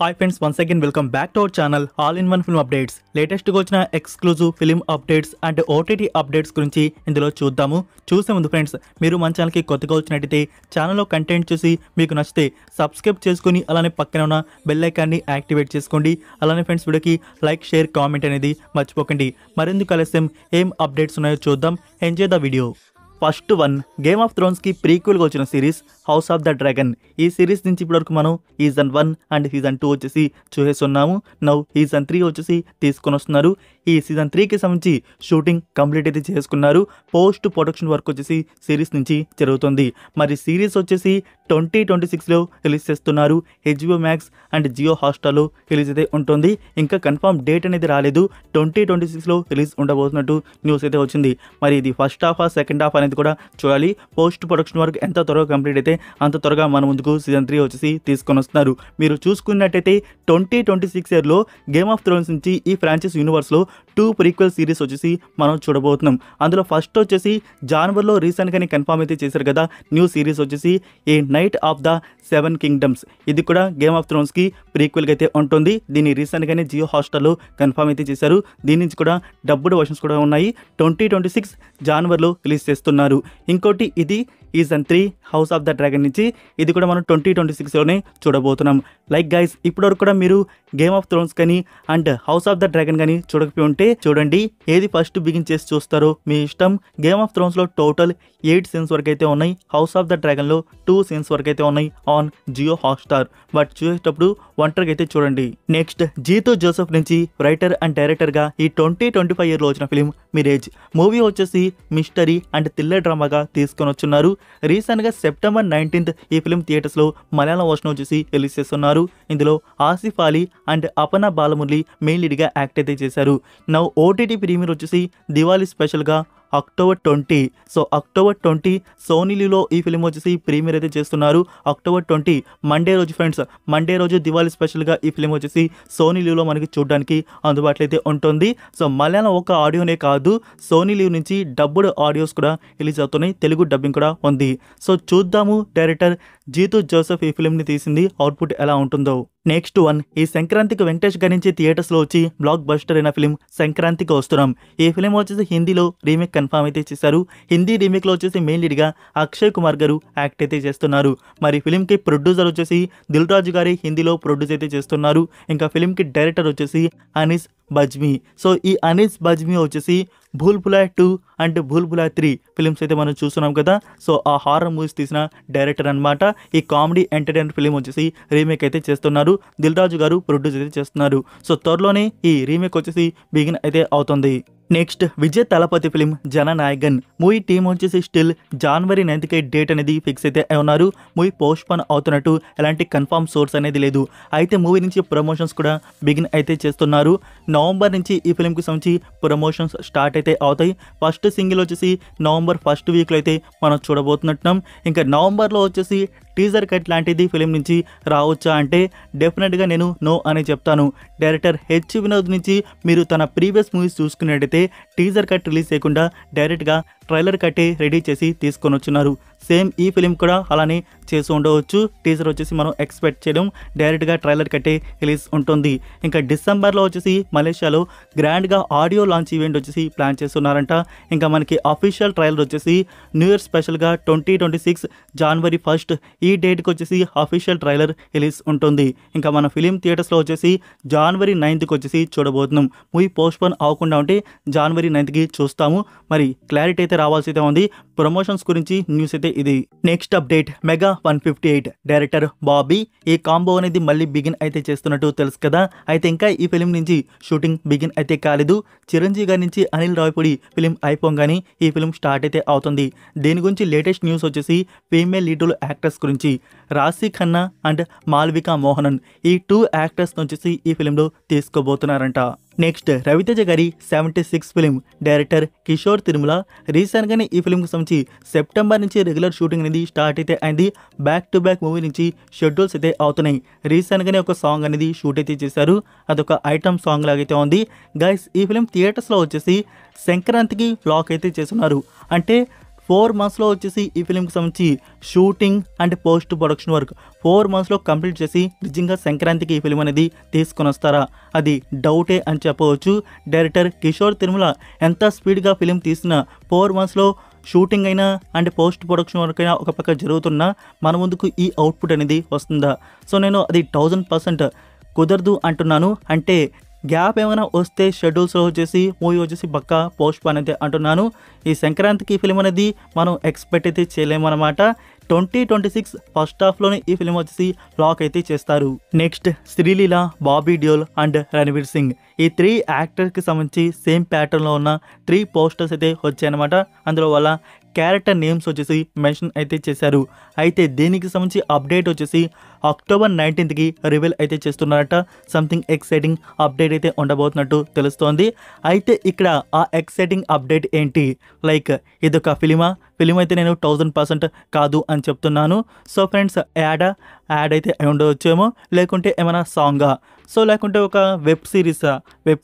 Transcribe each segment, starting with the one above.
Hi friends, once again welcome back to our channel all in one film updates. లేటెస్ట్గా వచ్చిన exclusive film updates and OTT updates గురించి ఇందులో చూద్దాము. చూసే ముందు ఫ్రెండ్స్, మీరు మన ఛానల్కి కొత్తగా వచ్చినట్టయితే ఛానల్లో కంటెంట్ చూసి మీకు నచ్చితే సబ్స్క్రైబ్ చేసుకుని అలానే పక్కన ఉన్న బెల్ ఐకాన్ని యాక్టివేట్ చేసుకోండి. అలానే ఫ్రెండ్స్, వీడియోకి లైక్, షేర్, కామెంట్ అనేది మర్చిపోకండి. మరెందుకు ఆలస్యం, ఏం అప్డేట్స్ ఉన్నాయో చూద్దాం. Enjoy the video. First one, game of థ్రోన్స్కి ప్రీక్వెల్గా వచ్చిన series house of the dragon. ఈ సిరీస్ నుంచి ఇప్పటివరకు మనం సీజన్ 1 అండ్ సీజన్ 2 వచ్చేసి చూసేస్తున్నాము. నౌ సీజన్ 3 వచ్చేసి తీసుకొని వస్తున్నారు. ఈ సీజన్ 3కి సంబంధించి షూటింగ్ కంప్లీట్ అయితే చేసుకున్నారు. పోస్ట్ ప్రొడక్షన్ వర్క్ వచ్చేసి సిరీస్ నుంచి జరుగుతుంది. మరి సిరీస్ వచ్చేసి 2026లో రిలీజ్ చేస్తున్నారు. HBO Max అండ్ జియో హాట్స్టార్లో రిలీజ్ అయితే ఉంటుంది. ఇంకా కన్ఫర్మ్ డేట్ అనేది రాలేదు. 2026లో రిలీజ్ ఉండబోతున్నట్టు న్యూస్ అయితే వచ్చింది. మరి ఇది ఫస్ట్ హాఫ్ సెకండ్ హాఫ్ అనేది కూడా చూడాలి. పోస్ట్ ప్రొడక్షన్ వర్క్ ఎంత త్వరగా కంప్లీట్ అయితే అంత త్వరగా మన ముందుకు సీజన్ 3 వచ్చేసి తీసుకొని వస్తున్నారు. మీరు చూసుకున్నట్టయితే 2026 ఇయర్లో గేమ్ ఆఫ్ థ్రోన్స్ నుంచి ఈ ఫ్రాంచైజ్ యూనివర్స్లో 2 ప్రీక్వెల్ సిరీస్ వచ్చేసి మనం చూడబోతున్నాం. అందులో ఫస్ట్ వచ్చేసి జనవరిలో రీసెంట్గానే కన్ఫర్మ్ అయితే చేశారు కదా న్యూ సిరీస్ వచ్చేసి ఏ నైట్ ఆఫ్ ద 7 కింగ్డమ్స్. ఇది కూడా గేమ్ ఆఫ్ థ్రోన్స్కి ప్రీక్వెల్గా అయితే ఉంటుంది. దీన్ని రీసెంట్గానే జియో హాట్స్టార్లో కన్ఫర్మ్ అయితే చేశారు. దీని నుంచి కూడా డబ్బుడ్ వర్షన్స్ కూడా ఉన్నాయి. 2026 జనవరిలో రిలీజ్ చేస్తున్నారు. ఇంకోటి ఇది season 3 house of the dragon నుంచి. ఇది కూడా మనం 2026లోనే చూడబోతున్నాం. లైక్ గైస్, ఇప్పటివరకు కూడా మీరు గేమ్ ఆఫ్ థ్రోన్స్ కానీ and house of the dragon కానీ చూడకపోయి ఉంటే చూడండి. ఏది ఫస్ట్ బిగిన్ చేసి చూస్తారో మీ ఇష్టం. గేమ్ ఆఫ్ థ్రోన్స్లో టోటల్ 8 సీన్స్ వరకు అయితే ఉన్నాయి. హౌస్ ఆఫ్ ద డ్రాగన్లో 2 సీన్స్ వరకు అయితే ఉన్నాయి ఆన్ జియో హాట్స్టార్. బట్ చూసేటప్పుడు ఒంటరిగా అయితే చూడండి. నెక్స్ట్, జీతూ జోసెఫ్ నుంచి రైటర్ అండ్ డైరెక్టర్గా ఈ 2025 ఇయర్లో వచ్చిన ఫిలిం మిరేజ్. మూవీ వచ్చేసి మిస్టరీ అండ్ థ్రిల్లర్ డ్రామాగా తీసుకొని వచ్చున్నారు. రీసెంట్గా సెప్టెంబర్ 19th ఈ ఫిలిం థియేటర్స్లో మలయాళం వర్షన్ వచ్చేసి రిలీజ్ చేస్తున్నారు. ఇందులో ఆసిఫ్ అలీ అండ్ అపర్ణ బాలమురళి మెయిన్ లీడ్గా యాక్ట్ అయితే చేశారు. నౌ ఓటీటీ ప్రీమియర్ వచ్చేసి దివాళీ స్పెషల్గా అక్టోబర్ 20. సో అక్టోబర్ 20 సోనీ లీవ్లో ఈ ఫిలిం వచ్చేసి ప్రీమియర్ అయితే చేస్తున్నారు. అక్టోబర్ 20 మండే రోజు ఫ్రెండ్స్, మండే రోజు దివాళీ స్పెషల్గా ఈ ఫిలిం వచ్చేసి సోనీ లీవ్లో మనకి చూడడానికి అందుబాటులో అయితే ఉంటుంది. సో మలయాళం ఒక ఆడియోనే కాదు, సోనీ లీవ్ నుంచి డబ్బుడ్ ఆడియోస్ కూడా రిలీజ్ అవుతున్నాయి. తెలుగు డబ్బింగ్ కూడా ఉంది. సో చూద్దాము డైరెక్టర్ జీతూ జోసెఫ్ ఈ ఫిలింని తీసింది అవుట్పుట్ ఎలా ఉంటుందో. నెక్స్ట్ వన్, ఈ సంక్రాంతికి వెంకటేష్ గారి నుంచి థియేటర్స్లో వచ్చి బ్లాక్ బస్టర్ అయిన ఫిలిం సంక్రాంతికి వస్తున్నాం. ఈ ఫిలిం వచ్చేసి హిందీలో రీమేక్ కన్ఫర్మ్ అయితే చేశారు. హిందీ రీమేక్లో వచ్చేసి మెయిన్ లీడ్గా అక్షయ్ కుమార్ గారు యాక్ట్ అయితే చేస్తున్నారు. మరి ఫిలింకి ప్రొడ్యూసర్ వచ్చేసి దిల్ రాజు గారి హిందీలో ప్రొడ్యూస్ అయితే చేస్తున్నారు. ఇంకా ఫిలింకి డైరెక్టర్ వచ్చేసి అనీస్ బజ్మీ. సో ఈ అనీస్ బజ్మీ వచ్చేసి భూల్ భులాయ్ 2 అండ్ భూల్ భులాయ్ 3 ఫిలిమ్స్ అయితే మనం చూస్తున్నాం కదా. సో ఆ హారర్ మూవీస్ తీసిన డైరెక్టర్ అనమాట. ఈ కామెడీ ఎంటర్టైన్మెంట్ ఫిలిం వచ్చేసి రీమేక్ అయితే చేస్తున్నారు. దిల్ రాజు గారు ప్రొడ్యూస్ అయితే చేస్తున్నారు. సో త్వరలోనే ఈ రీమేక్ వచ్చేసి బిగిన్ అయితే అవుతుంది. Next, Vijay Thalapathy film Jana Nayagan. Movie team వచ్చేసి స్టిల్ జనవరి 9th డేట్ అనేది ఫిక్స్ అయితే ఉన్నారు. మూవీ పోస్ట్ పోన్ అవుతున్నట్టు ఎలాంటి కన్ఫర్మ్ సోర్స్ అనేది లేదు. అయితే మూవీ నుంచి ప్రమోషన్స్ కూడా బిగిన్ అయితే చేస్తున్నారు. నవంబర్ నుంచి ఈ ఫిలింకి సంబంధించి ప్రమోషన్స్ స్టార్ట్ అయితే అవుతాయి. ఫస్ట్ సింగిల్ వచ్చేసి నవంబర్ ఫస్ట్ వీక్లో అయితే మనం చూడబోతున్నట్టున్నాం. ఇంకా నవంబర్లో వచ్చేసి టీజర్ కట్ లాంటిది ఫిలిం నుంచి రావచ్చా అంటే డెఫినెట్గా నేను నో అని చెప్తాను. డైరెక్టర్ హెచ్ వినోద్ నుంచి మీరు తన ప్రీవియస్ మూవీస్ చూసుకున్నట్టయితే టీజర్ కట్ రిలీజ్ చేయకుండా డైరెక్ట్గా ట్రైలర్ కట్టే రెడీ చేసి తీసుకొని వచ్చున్నారు. సేమ్ ఈ ఫిలిం కూడా అలానే చేసి ఉండవచ్చు. టీజర్ వచ్చేసి మనం ఎక్స్పెక్ట్ చేయడం, డైరెక్ట్గా ట్రైలర్ కట్టే రిలీజ్ ఉంటుంది. ఇంకా డిసెంబర్లో వచ్చేసి మలేషియాలో గ్రాండ్గా ఆడియో లాంచ్ ఈవెంట్ వచ్చేసి ప్లాన్ చేస్తున్నారంట. ఇంకా మనకి అఫీషియల్ ట్రైలర్ వచ్చేసి న్యూ ఇయర్ స్పెషల్గా 2026 జనవరి 1 ఈ డేట్కి వచ్చేసి అఫీషియల్ ట్రైలర్ రిలీజ్ ఉంటుంది. ఇంకా మన ఫిలిం థియేటర్స్లో వచ్చేసి జనవరి 9th వచ్చేసి చూడబోతున్నాం. మూవీ పోస్ట్ పోన్ అవ్వకుండా ఉంటే జనవరి 9th చూస్తాము. మరి క్లారిటీ అయితే రావాల్సి అయితే ఉంది. ప్రమోషన్స్ గురించి న్యూస్ అయితే ఇది. Next update, mega 158 director Bobby. ఈ కాంబో అనేది మళ్ళీ బిగిన్ అయితే చేస్తున్నట్టు తెలుసు కదా. అయితే ఇంకా ఈ ఫిలిం నుంచి షూటింగ్ బిగిన్ అయితే కాలేదు. చిరంజీవి గారి నుంచి అనిల్ రావిపూడి ఫిలిం అయిపోగానే ఈ ఫిలిం స్టార్ట్ అయితే అవుతుంది. దీని గురించి లేటెస్ట్ న్యూస్ వచ్చేసి ఫీమేల్ లీడ్ యాక్టర్స్ గురించి రాశి ఖన్నా అండ్ మాల్వికా మోహనన్ ఈ 2 యాక్టర్స్ వచ్చేసి ఈ ఫిలింలో తీసుకోబోతున్నారంట. నెక్స్ట్, రవితేజ గారి 76 ఫిలిం డైరెక్టర్ కిషోర్ తిరుమల. రీసెంట్గానే ఈ ఫిలింకి సంబంధించి సెప్టెంబర్ నుంచి రెగ్యులర్ షూటింగ్ అనేది స్టార్ట్ అయితే అయింది. బ్యాక్ టు బ్యాక్ మూవీ నుంచి షెడ్యూల్స్ అయితే అవుతున్నాయి. రీసెంట్గానే ఒక సాంగ్ అనేది షూట్ అయితే చేశారు. అదొక ఐటమ్ సాంగ్ లాగైతే ఉంది. గైస్, ఈ ఫిలిం థియేటర్స్లో వచ్చేసి సంక్రాంతికి బ్లాక్ అయితే చేస్తున్నారు. అంటే 4 మంత్స్లో వచ్చేసి ఈ ఫిలింకి సంబంధించి shooting and post production work 4 మంత్స్లో కంప్లీట్ చేసి నిజంగా సంక్రాంతికి ఈ ఫిలిం అనేది తీసుకొని వస్తారా, అది డౌటే అని చెప్పవచ్చు. డైరెక్టర్ కిషోర్ తిరుమల ఎంత స్పీడ్గా ఫిలిం తీసినా 4 మంత్స్లో షూటింగ్ అయినా అండ్ పోస్ట్ ప్రొడక్షన్ వర్క్ అయినా ఒక పక్క జరుగుతున్నా మన ముందుకు ఈ అవుట్పుట్ అనేది వస్తుందా? సో నేను అది 1000% కుదరదు అంటున్నాను. అంటే గ్యాప్ ఏమైనా వస్తే షెడ్యూల్స్లో వచ్చేసి మూవీ వచ్చేసి పక్కా పోస్ట్ పోన్ అయితే అంటున్నాను. ఈ సంక్రాంతికి ఈ ఫిలిం అనేది మనం ఎక్స్పెక్ట్ అయితే చేయలేమన్నమాట. 2026 ఫస్ట్ హాఫ్లోనే ఈ ఫిలిం వచ్చేసి లాక్ అయితే చేస్తారు. నెక్స్ట్ శ్రీలీల, బాబీ డియోల్ అండ్ రణవీర్ సింగ్ ఈ 3 యాక్టర్కి సంబంధించి సేమ్ ప్యాటర్న్లో ఉన్న 3 పోస్టర్స్ అయితే వచ్చాయన్నమాట. అందులో వాళ్ళ క్యారెక్టర్ నేమ్స్ వచ్చేసి మెన్షన్ అయితే చేశారు. అయితే దీనికి సంబంధించి అప్డేట్ వచ్చేసి అక్టోబర్ 19కి రివీల్ అయితే చేస్తున్నారట. సంథింగ్ ఎక్సైటింగ్ అప్డేట్ అయితే ఉండబోతున్నట్టు తెలుస్తోంది. అయితే ఇక్కడ ఆ ఎక్సైటింగ్ అప్డేట్ ఏంటి, లైక్ ఇదొక ఫిలిం అయితే నేను 1000% కాదు అని చెప్తున్నాను. సో ఫ్రెండ్స్, యాడ్ అయితే అయి ఉండవచ్చేమో, లేకుంటే ఏమైనా సాంగా, సో లేకుంటే ఒక వెబ్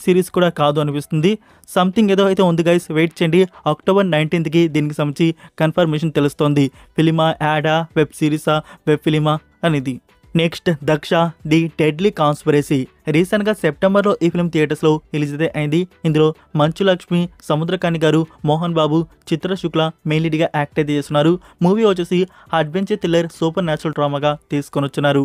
సిరీస్ కూడా కాదు అనిపిస్తుంది. సంథింగ్ ఏదో అయితే ఉంది గైస్, వెయిట్ చేయండి. అక్టోబర్ 19కి దీనికి సంబంధించి కన్ఫర్మేషన్ తెలుస్తోంది. ఫిలిమా, యాడా, వెబ్ సిరీసా, వెబ్ ఫిలిమా అనేది. Next Daksha the deadly conspiracy. రీసెంట్గా సెప్టెంబర్లో ఈ ఫిల్మ్ థియేటర్స్లో రిలీజ్ అయితే అయింది. ఇందులో మంచు లక్ష్మి, సముద్రకాని గారు, మోహన్ బాబు, చిత్ర శుక్ల మెయిన్ లీడ్గా యాక్ట్ అయితే చేస్తున్నారు. మూవీ వచ్చేసి అడ్వెంచర్ థ్రిల్లర్ సూపర్ న్యాచురల్ డ్రామాగా తీసుకొని వచ్చినారు.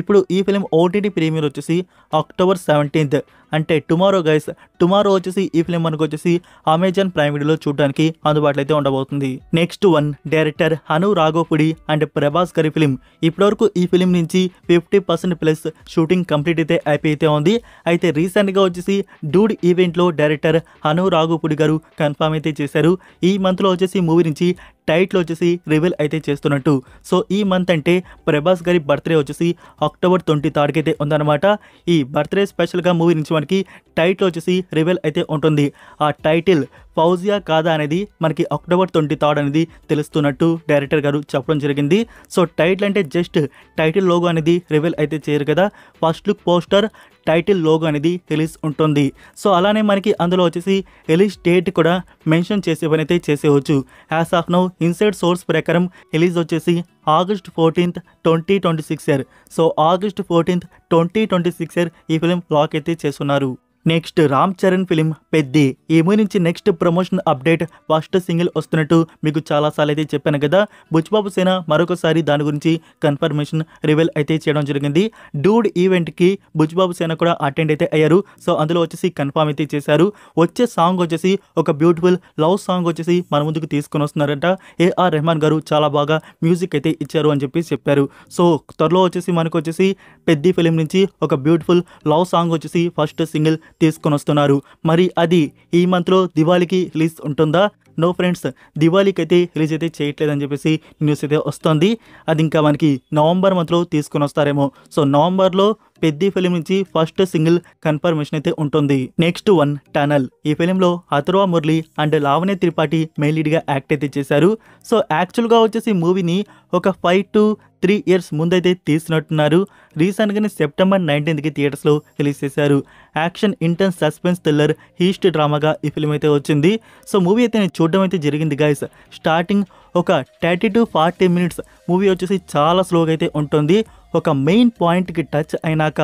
ఇప్పుడు ఈ ఫిలిం ఓటీటీ ప్రీమియర్ వచ్చేసి అక్టోబర్ 17th, అంటే టుమారో గైస్. టుమారో వచ్చేసి ఈ ఫిలిం మనకు వచ్చేసి అమెజాన్ ప్రైమ్ వీడియోలో చూడడానికి అందుబాటులో అయితే ఉండబోతుంది. Next one, director Hanu Raghavapudi and Prabhas గారి ఫిలిం. ఇప్పటివరకు ఈ ఫిలిం నుంచి 50% ప్లస్ షూటింగ్ కంప్లీట్ అయితే అయిపోతే ఉంది. అయితే రీసెంట్గా వచ్చేసి డూడ్ ఈవెంట్లో డైరెక్టర్ హను రాఘోపుడి గారు కన్ఫర్మ్ అయితే చేశారు. ఈ మంత్లో వచ్చేసి మూవీ నుంచి టైటిల్ వచ్చేసి రివీల్ అయితే చేస్తున్నట్టు. సో ఈ మంత్ అంటే ప్రభాస్ గారి బర్త్డే వచ్చేసి అక్టోబర్ 23కి అయితే ఉందన్నమాట. ఈ బర్త్డే స్పెషల్గా మూవీ నుంచి మనకి టైటిల్ వచ్చేసి రివీల్ అయితే ఉంటుంది. ఆ టైటిల్ ఫౌజియా కాదా అనేది మనకి అక్టోబర్ 23 అనేది తెలుస్తున్నట్టు డైరెక్టర్ గారు చెప్పడం జరిగింది. సో టైటిల్ అంటే జస్ట్ టైటిల్ లోగో అనేది రివీల్ అయితే చేయరు కదా, first look poster, title logo అనేది రిలీజ్ ఉంటుంది. సో అలానే మనకి అందులో వచ్చేసి రిలీజ్ డేట్ కూడా మెన్షన్ చేసే పని అయితే చేసేవచ్చు. As of now inside source ప్రకారం రిలీజ్ వచ్చేసి August 14th, 2026. So August 14th, 2026 ఈ ఫిలిం లాక్ అయితే చేస్తున్నారు. Next Ram Charan film Peddi. ఈ మూవీ నుంచి next promotion update, first single వస్తున్నట్టు మీకు చాలాసార్లు అయితే చెప్పాను కదా. బుచ్చిబాబు సేన మరొకసారి దాని గురించి కన్ఫర్మేషన్ రివీల్ అయితే చేయడం జరిగింది. డూడ్ ఈవెంట్కి బుచ్చిబాబు సేన కూడా అటెండ్ అయితే అయ్యారు. సో అందులో వచ్చేసి కన్ఫర్మ్ అయితే చేశారు. వచ్చే సాంగ్ వచ్చేసి ఒక బ్యూటిఫుల్ లవ్ సాంగ్ వచ్చేసి మన ముందుకు తీసుకొని వస్తున్నారంట. ఏఆర్ రెహమాన్ గారు చాలా బాగా మ్యూజిక్ అయితే ఇచ్చారు అని చెప్పారు. సో త్వరలో వచ్చేసి మనకు వచ్చేసి పెద్ది ఫిలిం నుంచి ఒక బ్యూటిఫుల్ లవ్ సాంగ్ వచ్చేసి ఫస్ట్ సింగిల్ తీసుకొని వస్తున్నారు. మరి అది ఈ మంత్లో దివాళీకి రిలీజ్ ఉంటుందా? నో ఫ్రెండ్స్, దివాళీకి అయితే రిలీజ్ అయితే చేయట్లేదని చెప్పేసి న్యూస్ అయితే వస్తుంది. అది ఇంకా మనకి నవంబర్ మంత్లో తీసుకొని వస్తారేమో. సో నవంబర్లో పెద్ది ఫిలిం నుంచి ఫస్ట్ సింగిల్ కన్ఫర్మేషన్ అయితే ఉంటుంది. Next one, tunnel. ఈ ఫిలింలో అథర్వ మురళి అండ్ లావణ్య త్రిపాఠి మెయిన్ లీడ్గా యాక్ట్ అయితే చేశారు. సో యాక్చువల్గా వచ్చేసి మూవీని ఒక 5 to 3 years ముందైతే తీసినట్టున్నారు. రీసెంట్గానే సెప్టెంబర్ 19కి థియేటర్స్లో రిలీజ్ చేశారు. Action, intense, suspense thriller, heist డ్రామాగా ఈ ఫిలిం అయితే వచ్చింది. సో మూవీ అయితే నేను చూడడం అయితే జరిగింది గైస్. స్టార్టింగ్ ఒక 30 to 40 minutes మూవీ వచ్చేసి చాలా స్లోగా అయితే ఉంటుంది. ఒక మెయిన్ పాయింట్కి టచ్ అయినాక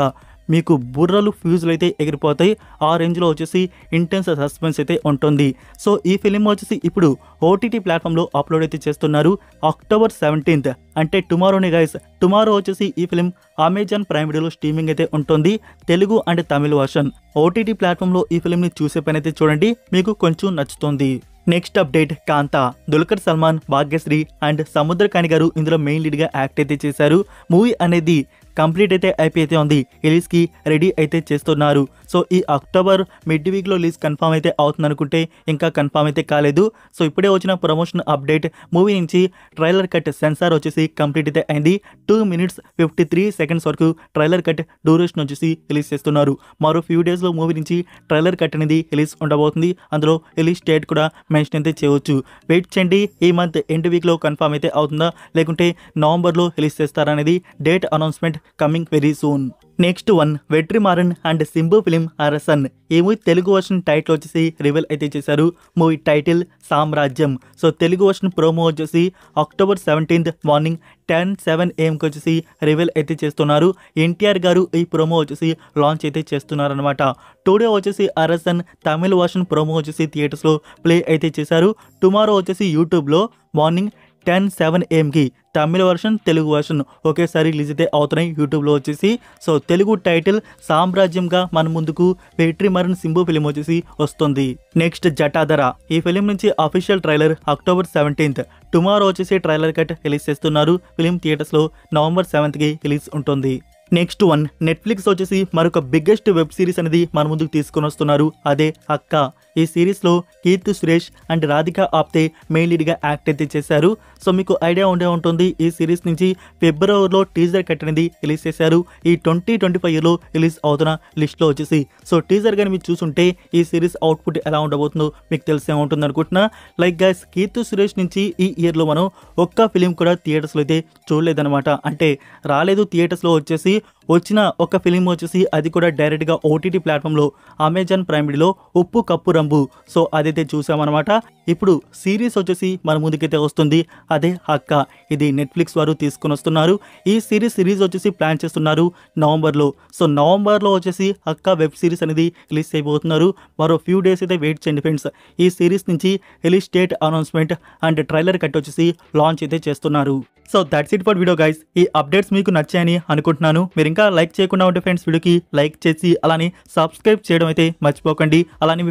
మీకు బుర్రలు ఫ్యూజులు అయితే ఎగిరిపోతాయి. ఆ రేంజ్లో వచ్చేసి ఇంటెన్స్ సస్పెన్స్ అయితే ఉంటుంది. సో ఈ ఫిలిం వచ్చేసి ఇప్పుడు ఓటీటీ ప్లాట్ఫామ్లో అప్లోడ్ అయితే చేస్తున్నారు. అక్టోబర్ 17th, అంటే టుమారోనే గైస్. టుమారో వచ్చేసి ఈ ఫిలిం అమెజాన్ ప్రైమ్ వీడియోలో స్ట్రీమింగ్ అయితే ఉంటుంది, Telugu and Tamil version. OTT ప్లాట్ఫామ్లో ఈ ఫిలింని చూసే పని అయితే చూడండి, మీకు కొంచెం నచ్చుతుంది. Next update, Kaantha. Dulquer Salmaan, Bhagyashri and Samuthirakani గారు ఇందులో మెయిన్ లీడ్గా యాక్ట్ అయితే చేశారు. మూవీ అనేది కంప్లీట్ అయితే అయిపోతే ఉంది, రిలీజ్కి రెడీ అయితే చేస్తున్నారు. సో ఈ అక్టోబర్ మిడ్ వీక్లో రిలీజ్ కన్ఫామ్ అయితే అవుతుంది అనుకుంటే ఇంకా కన్ఫామ్ అయితే కాలేదు. సో ఇప్పుడే వచ్చిన ప్రమోషన్ అప్డేట్, మూవీ నుంచి ట్రైలర్ కట్ సెన్సార్ వచ్చేసి కంప్లీట్ అయితే అయింది. 2 minutes 53 seconds వరకు ట్రైలర్ కట్ డ్యూరేషన్ వచ్చేసి రిలీజ్ చేస్తున్నారు. మరో ఫ్యూ డేస్లో మూవీ నుంచి ట్రైలర్ కట్ అనేది రిలీజ్ ఉండబోతుంది. అందులో రిలీజ్ డేట్ కూడా మెన్షన్ అయితే చేయవచ్చు. వెయిట్ చేయండి, ఈ మంత్ ఎండ్ వీక్లో కన్ఫామ్ అయితే అవుతుందా లేకుంటే నవంబర్లో రిలీజ్ చేస్తారా అనేది date announcement coming very soon. Next one Vetrimaaran and Simbu film Arasan. ఈ మూవీ తెలుగు వర్షన్ టైటిల్ వచ్చేసి రివీల్ అయితే చేశారు. Movie title Samrajyam. So Telugu version promo వచ్చేసి అక్టోబర్ 17th మార్నింగ్ 10:07 AM వచ్చేసి రివీల్ అయితే చేస్తున్నారు. ఎన్టీఆర్ గారు ఈ ప్రోమో వచ్చేసి లాంచ్ అయితే చేస్తున్నారు అనమాట. టుడే వచ్చేసి అరసన్ తమిళ వర్షన్ ప్రోమో వచ్చేసి థియేటర్స్లో ప్లే అయితే చేశారు. టుమారో వచ్చేసి యూట్యూబ్లో morning 10:07 AM Tamil version Telugu version ఒకేసారి రిలీజ్ అయితే అవుతున్నాయి యూట్యూబ్లో వచ్చేసి. సో తెలుగు టైటిల్ సామ్రాజ్యంగా మన ముందుకు వెట్రిమారన్ సింబు ఫిలిం వచ్చేసి వస్తుంది. నెక్స్ట్ జటాధర. ఈ ఫిలిం నుంచి official trailer October 17th. Tomorrow వచ్చేసి ట్రైలర్ కట్ రిలీజ్ చేస్తున్నారు. ఫిలిం థియేటర్స్లో నవంబర్ 7th రిలీజ్ ఉంటుంది. నెక్స్ట్ వన్ నెట్ఫ్లిక్స్ వచ్చేసి మరొక బిగ్గెస్ట్ వెబ్ సిరీస్ అనేది మన ముందుకు తీసుకొని వస్తున్నారు. అదే అక్క. ఈ సిరీస్లో కీర్తి సురేష్ అండ్ రాధికా ఆప్తే మెయిన్ లీడ్గా యాక్ట్ అయితే చేశారు. సో మీకు ఐడియా ఉండే ఉంటుంది, ఈ సిరీస్ నుంచి ఫిబ్రవరిలో టీజర్ కట్ అనేది రిలీజ్ చేశారు. ఈ 2025లో రిలీజ్ అవుతున్న లిస్ట్లో వచ్చేసి. సో టీజర్ కానీ మీరు చూసుంటే ఈ సిరీస్ అవుట్పుట్ ఎలా ఉండబోతుందో మీకు తెలిసే ఉంటుంది అనుకుంటున్నా. లైక్ గైస్, కీర్తి సురేష్ నుంచి ఈ ఇయర్లో మనం ఒక్క ఫిలిం కూడా థియేటర్స్లో అయితే చూడలేదన్నమాట. అంటే రాలేదు థియేటర్స్లో వచ్చేసి. వచ్చిన ఒక ఫిలిం వచ్చేసి అది కూడా డైరెక్ట్గా ఓటీటీ ప్లాట్ఫామ్లో అమెజాన్ ప్రైమ్ వీడియోలో ఉప్పు కప్పు రంబు. సో అదైతే చూసామన్నమాట. ఇప్పుడు సిరీస్ వచ్చేసి మన ముందుకైతే వస్తుంది. అదే అక్క. ఇది నెట్ఫ్లిక్స్ వారు తీసుకొని వస్తున్నారు. ఈ సిరీస్ వచ్చేసి ప్లాన్ చేస్తున్నారు నవంబర్లో. సో నవంబర్లో వచ్చేసి అక్క వెబ్ సిరీస్ అనేది రిలీజ్ అయిపోతున్నారు. మరో ఫ్యూ డేస్ అయితే వెయిట్ చేయండి ఫ్రెండ్స్. ఈ సిరీస్ నుంచి release date announcement and trailer cut వచ్చేసి లాంచ్ అయితే చేస్తున్నారు. So that's it for video guys. ఈ అప్డేట్స్ మీకు నచ్చాయని అనుకుంటున్నాను. మీరు ఇంకా లైక్ చేయకుండా ఉంటే ఫ్రెండ్స్ వీడియోకి లైక్ చేసి అలానే సబ్స్క్రైబ్ చేయడం అయితే మర్చిపోకండి. అలానే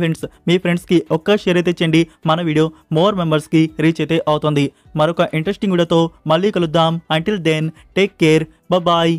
మీ ఫ్రెండ్స్కి ఒక్క షేర్ అయితే చేయండి. మన వీడియో మోర్ మెంబర్స్కి రీచ్ అయితే అవుతుంది. మరొక ఇంట్రెస్టింగ్ వీడియోతో మళ్ళీ కలుద్దాం. Until then take care. Bye.